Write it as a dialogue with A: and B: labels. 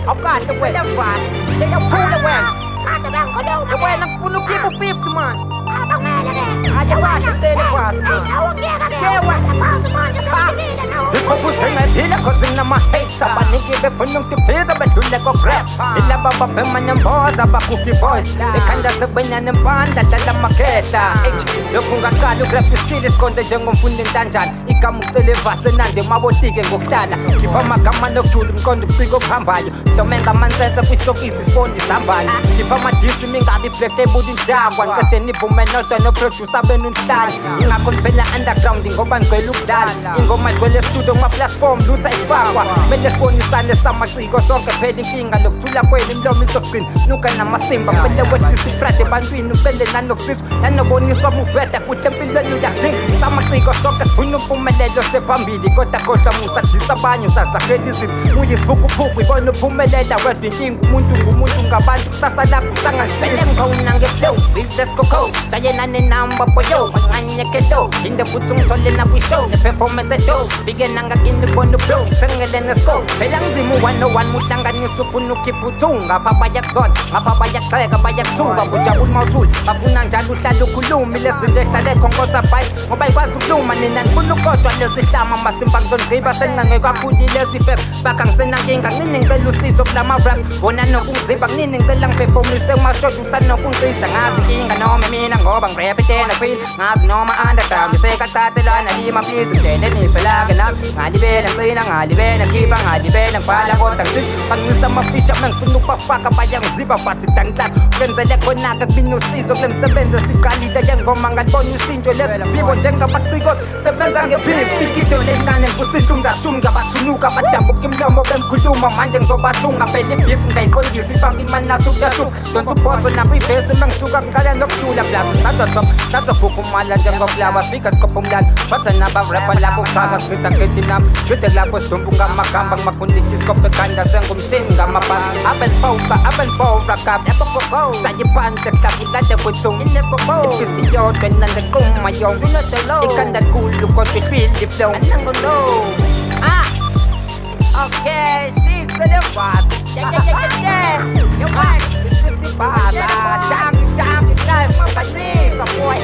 A: awukade wena mvasi leyaphula wena kade bangikhuluma wena ngifuna ukhipha u50 man aje washo tele mvasi Isikhubusengaphila cause nginama-hates abaningi befuna ukutiphisa bedlule ko-rap ilaba babhema nemboza bakhuphi voice ekhanda sekwenya nempandla dlala amakhehla lokhu ngaqala ukurap isile siqonde njengomfundi entanjani igama ucele evasi enande mabotike ngokuhlala khipha amagama nokujula umqondo ubuciko obuhambayo hlome ngamansense kwisokisi siboni izambane khipha amadisi mingabi black ebuda indlangwa niqede nivume nodwa noproducer benu nihlale ingakho niphela underground ngoba ngicela ukudlala ingoma igcwele studio kuma-platform lutha ifakwa kumele sibonisane samaciko sonke phela inkinga lokuthula kwenu imlomo izogcina nuka namasimba kumele wehlisa iprade ebantwini ucele nanokusizwa nanoboniswa mubheda kuhle empilweni uyadinga samaciko sonke sifuna umpumelelo sephambili kodwa khohlwa musa dlisa abanye usazakhela izinto uyisiphukuphuku ibona uphumelela wedwa inkinga umuntu ngumuntu ngabantu kusasa lakho usangangifele ngikhona ngeflow business coco jayena nenamba boyo wacanyekelo inde futhi ungithole nakwishow neperformance edo bikenanga kini khona ublow sengele nesco phela ngizima u-101 muhlanganisa ufuna ukhipha uthunga ngapha bayakuzona ngapha bayaxheka bayakuthuka bujabula mawuthule bafuna njalo uhlala ukhuluma lezinto ehlale khonkosa bhayi ngoba ikwazi ukuluma nina ngifuna ukodwa lezihlama masimba ngizonziba sencane kakhulu lezifep bakha ngisenankinga kunini ngicela usizo kulama-rap wona nokungiziba kunini ngicela ngiperformise umashoda usanokungicisa ngazi inkinga noma mina ngoba ngirepetena queen ngazi noma underground isekathathelana lima please ngidele niphelake nami ngalibela ngicina ngalibela ngikhipha ngalibela ngibhala kodwa ngisiza banginisa amafisha mengifuna ukubafaka bayangiziba bathi dangihlaka kwenzele khona-ke kubini usizo kule msebenzi esiqalile njengoma ngalibona ushintsho leziphiwo njengabaciko sebenza ngephiwo igido lencane ngusihlu ngashumi ngabathunuka badabuka imlomo bemkhuluma manje ngizobathunga phela ibhifu ngayiqondisa ifaka imani nasukuyahluka donsa ubhoso nakwivesi mengisuka kuqala nokujula blabu sazofukumala njengoflawa fika siqopha umlalo batha nabarapa lapho kuchaka sifita ngetinam ngide lapho sidumbu ngamagamba ngimakunditi siqophe ekhanda sengumshini ngamabhasi abelibora kap sayiphansi ehlabulade kwethunga ifisti yodwa enandequma yonke ikhanda likhulu kodwa ifili flow Okay, she's the left. Yeah. You're right. It's 50 bars. Damn, life. I see some boy.